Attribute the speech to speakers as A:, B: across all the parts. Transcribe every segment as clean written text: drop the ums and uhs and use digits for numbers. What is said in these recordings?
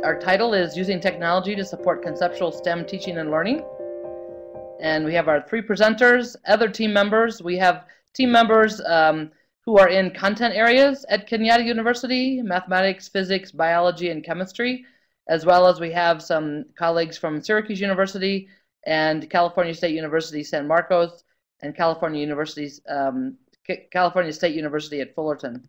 A: Our title is Using Technology to Support Conceptual STEM Teaching and Learning. And we have our three presenters, other team members. We have team members who are in content areas at Kenyatta University, mathematics, physics, biology, and chemistry, as well as we have some colleagues from Syracuse University and California State University, San Marcos, and California State University at Fullerton.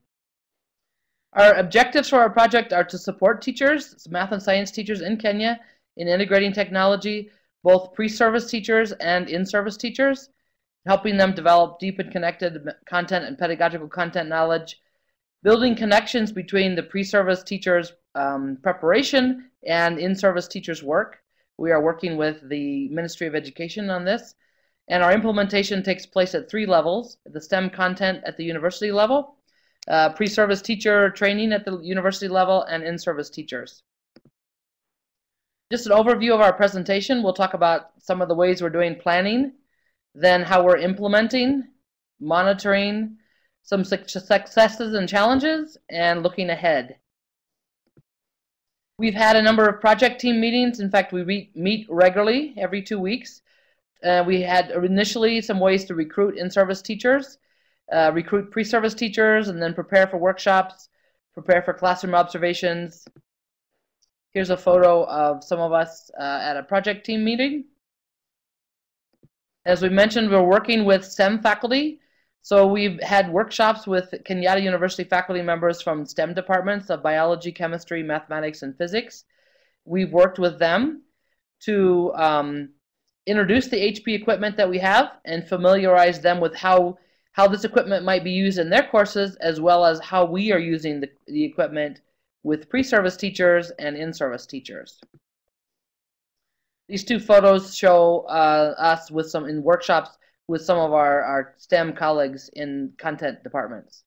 A: Our objectives for our project are to support teachers, math and science teachers in Kenya, in integrating technology, both pre-service teachers and in-service teachers, helping them develop deep and connected content and pedagogical content knowledge, building connections between the pre-service teachers' preparation and in-service teachers' work. We are working with the Ministry of Education on this, and our implementation takes place at 3 levels: the STEM content at the university level, pre-service teacher training at the university level, and in-service teachers. Just an overview of our presentation. We'll talk about some of the ways we're doing planning, then how we're implementing, monitoring, some successes and challenges, and looking ahead. We've had a number of project team meetings. In fact, we meet regularly every 2 weeks. We had initially some ways to recruit in-service teachers, recruit pre-service teachers, and then prepare for workshops, prepare for classroom observations. Here's a photo of some of us at a project team meeting. As we mentioned, we're working with STEM faculty. So we've had workshops with Kenyatta University faculty members from STEM departments of biology, chemistry, mathematics, and physics. We've worked with them to introduce the HP equipment that we have and familiarize them with how this equipment might be used in their courses, as well as how we are using the equipment with pre-service teachers and in-service teachers. These 2 photos show us in workshops with some of our STEM colleagues in content departments.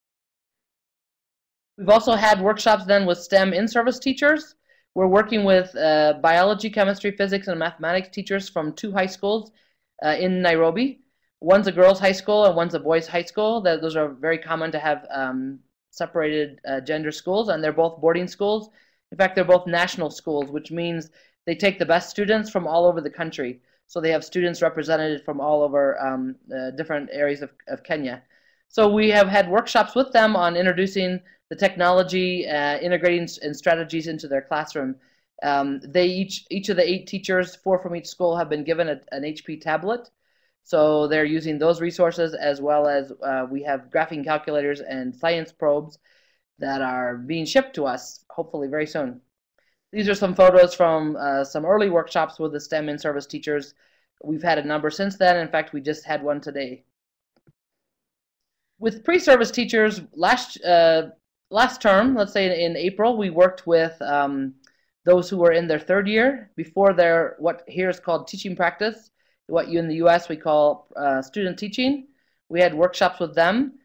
A: We've also had workshops then with STEM in-service teachers. We're working with biology, chemistry, physics, and mathematics teachers from 2 high schools in Nairobi. One's a girls' high school and one's a boys' high school. Those are very common to have separated gender schools, and they're both boarding schools. In fact, they're both national schools, which means they take the best students from all over the country. So they have students represented from all over different areas of Kenya. So we have had workshops with them on introducing the technology, integrating and strategies into their classroom. Each of the 8 teachers, 4 from each school, have been given an HP tablet. So they're using those resources, as well as we have graphing calculators and science probes that are being shipped to us, hopefully very soon. These are some photos from some early workshops with the STEM in-service teachers. We've had a number since then. In fact, we just had one today. With pre-service teachers, last term, let's say in April, we worked with those who were in their 3rd year, before their what here is called teaching practice, what in the US we call student teaching. We had workshops with them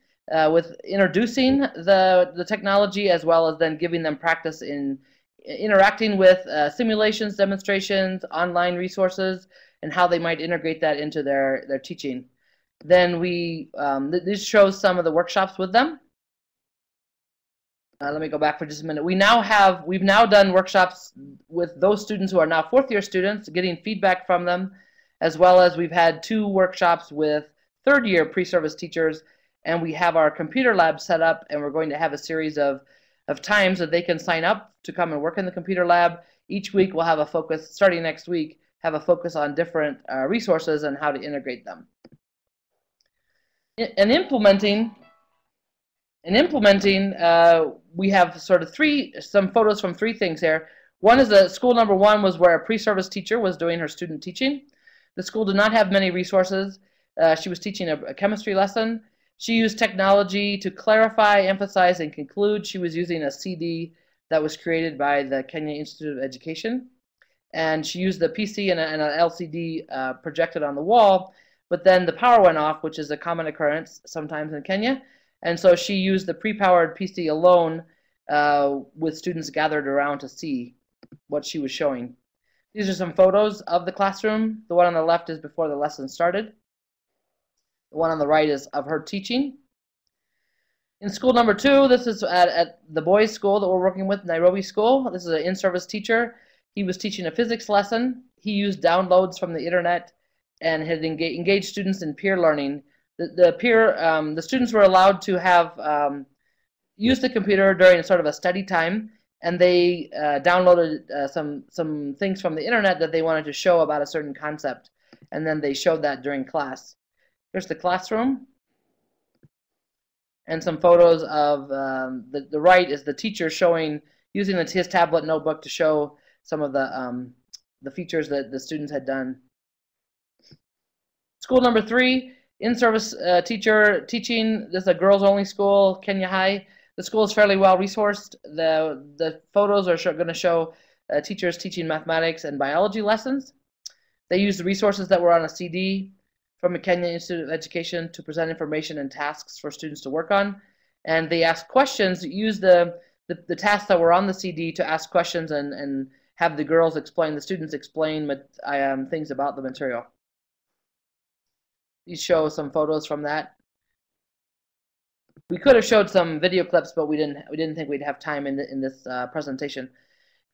A: with introducing the technology, as well as then giving them practice in interacting with simulations, demonstrations, online resources, and how they might integrate that into their teaching. Then this shows some of the workshops with them. Let me go back for just a minute. We've now done workshops with those students who are now 4th year students, getting feedback from them, as well as we've had 2 workshops with 3rd year pre-service teachers, and we have our computer lab set up, and we're going to have a series of times that they can sign up to come and work in the computer lab. Each week we'll have a focus, starting next week, have a focus on different resources and how to integrate them. In implementing, we have sort of some photos from 3 things here. One is school number 1 was where a pre-service teacher was doing her student teaching. The school did not have many resources. She was teaching a chemistry lesson. She used technology to clarify, emphasize, and conclude. She was using a CD that was created by the Kenya Institute of Education. And she used the PC and an LCD projected on the wall, but then the power went off, which is a common occurrence sometimes in Kenya. And so she used the pre-powered PC alone with students gathered around to see what she was showing. These are some photos of the classroom. The one on the left is before the lesson started. The one on the right is of her teaching. In school number 2, this is at the boys' school that we're working with, Nairobi School. This is an in-service teacher. He was teaching a physics lesson. He used downloads from the internet and had engaged students in peer learning. The students were allowed to have use the computer during sort of a study time, and they downloaded some things from the internet that they wanted to show about a certain concept, and then they showed that during class. Here's the classroom, and some photos of the right is the teacher showing, using his tablet notebook to show some of the features that the students had done. School number 3, in-service teacher teaching. This is a girls-only school, Kenya High. The school is fairly well resourced. The photos are going to show teachers teaching mathematics and biology lessons. They used the resources that were on a CD from a Kenya Institute of Education to present information and tasks for students to work on. And they asked questions, used the tasks that were on the CD to ask questions and have the girls explain, the students explain things about the material. These show some photos from that. We could have showed some video clips, but we didn't think we'd have time in this presentation.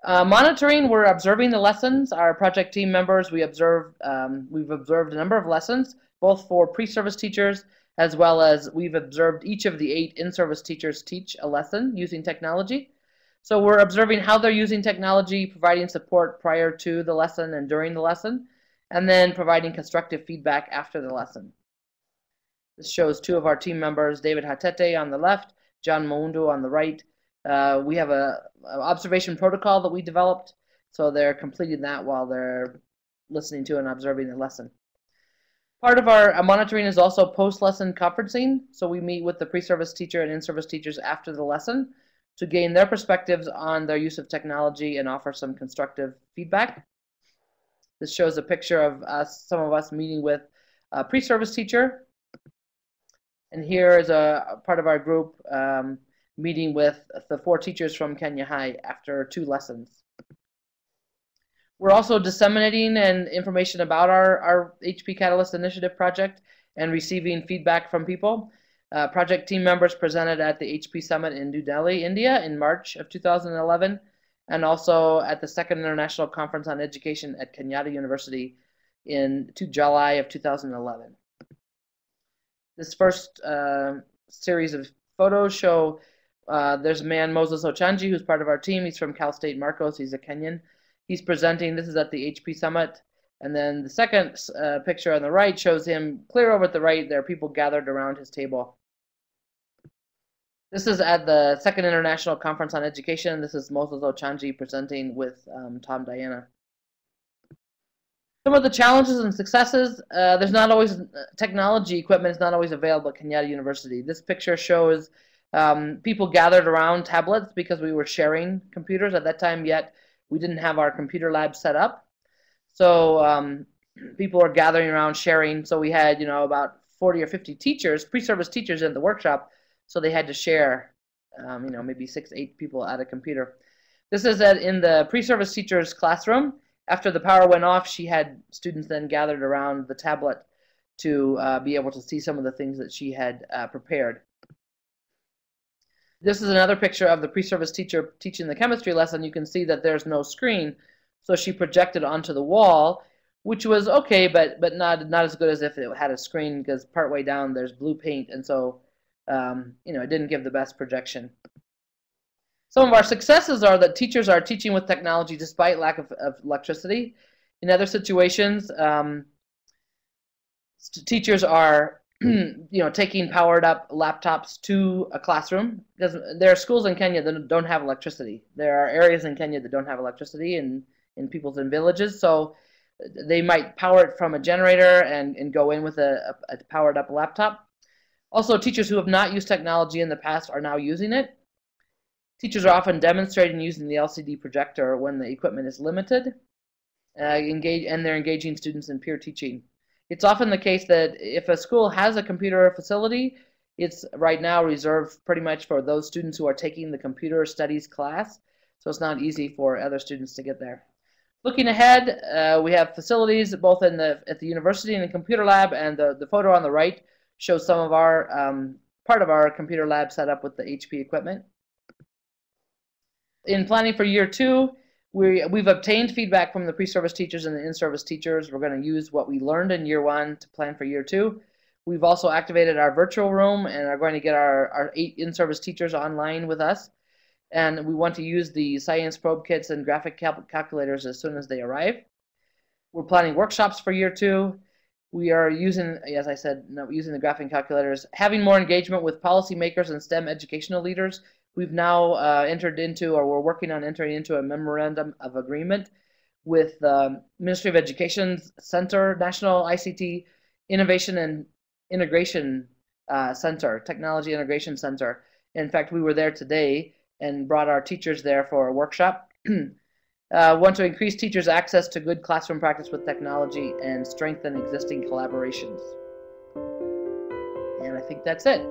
A: Monitoring, we're observing the lessons. Our project team members, we've observed a number of lessons, both for pre-service teachers, as well as we've observed each of the 8 in-service teachers teach a lesson using technology. So we're observing how they're using technology, providing support prior to the lesson and during the lesson, and then providing constructive feedback after the lesson. This shows 2 of our team members, David Hatete on the left, John Maundu on the right. We have an observation protocol that we developed, so they're completing that while they're listening to and observing the lesson. Part of our monitoring is also post-lesson conferencing, so we meet with the pre-service teacher and in-service teachers after the lesson to gain their perspectives on their use of technology and offer some constructive feedback. This shows a picture of some of us meeting with a pre-service teacher. And here is a part of our group meeting with the 4 teachers from Kenya High after 2 lessons. We're also disseminating information about our HP Catalyst Initiative project and receiving feedback from people. Project team members presented at the HP Summit in New Delhi, India in March of 2011, and also at the 2nd International Conference on Education at Kenyatta University in July of 2011. This first series of photos show there's a man, Moses Ochanji, who's part of our team. He's from Cal State Marcos. He's a Kenyan. He's presenting. This is at the HP Summit. And then the second picture on the right shows him clear over at the right. There are people gathered around his table. This is at the 2nd International Conference on Education. This is Moses Ochanji presenting with Tom Diana. Some of the challenges and successes, there's not always, technology equipment is not always available at Kenyatta University. This picture shows people gathered around tablets because we were sharing computers at that time, yet we didn't have our computer lab set up. So people are gathering around sharing. So we had, about 40 or 50 teachers, pre-service teachers in the workshop. So they had to share, maybe 6, 8 people at a computer. This is in the pre-service teacher's classroom. After the power went off, she had students then gathered around the tablet to be able to see some of the things that she had prepared. This is another picture of the pre-service teacher teaching the chemistry lesson. You can see that there's no screen, so she projected onto the wall, which was okay, but not as good as if it had a screen, because partway down there's blue paint, and so it didn't give the best projection. Some of our successes are that teachers are teaching with technology despite lack of electricity. In other situations, teachers are taking powered up laptops to a classroom, because there are schools in Kenya that don't have electricity. There are areas in Kenya that don't have electricity in villages, so they might power it from a generator and go in with a powered up laptop. Also, teachers who have not used technology in the past are now using it. Teachers are often demonstrating using the LCD projector when the equipment is limited, and they're engaging students in peer teaching. It's often the case that if a school has a computer facility, it's right now reserved pretty much for those students who are taking the computer studies class, so it's not easy for other students to get there. Looking ahead, we have facilities both at the university and the computer lab, and the photo on the right shows some of our part of our computer lab setup with the HP equipment. In planning for year 2, we've obtained feedback from the pre-service teachers and the in-service teachers. We're going to use what we learned in year 1 to plan for year 2. We've also activated our virtual room and are going to get our 8 in-service teachers online with us. And we want to use the science probe kits and graphic calculators as soon as they arrive. We're planning workshops for year 2. We are using, as I said, using the graphing calculators, having more engagement with policymakers and STEM educational leaders. We've now entered into, or we're working on entering into, a memorandum of agreement with the Ministry of Education's Center, National ICT Innovation and Integration Center, Technology Integration Center. In fact, we were there today and brought our teachers there for a workshop. Want to increase teachers' access to good classroom practice with technology and strengthen existing collaborations. And I think that's it.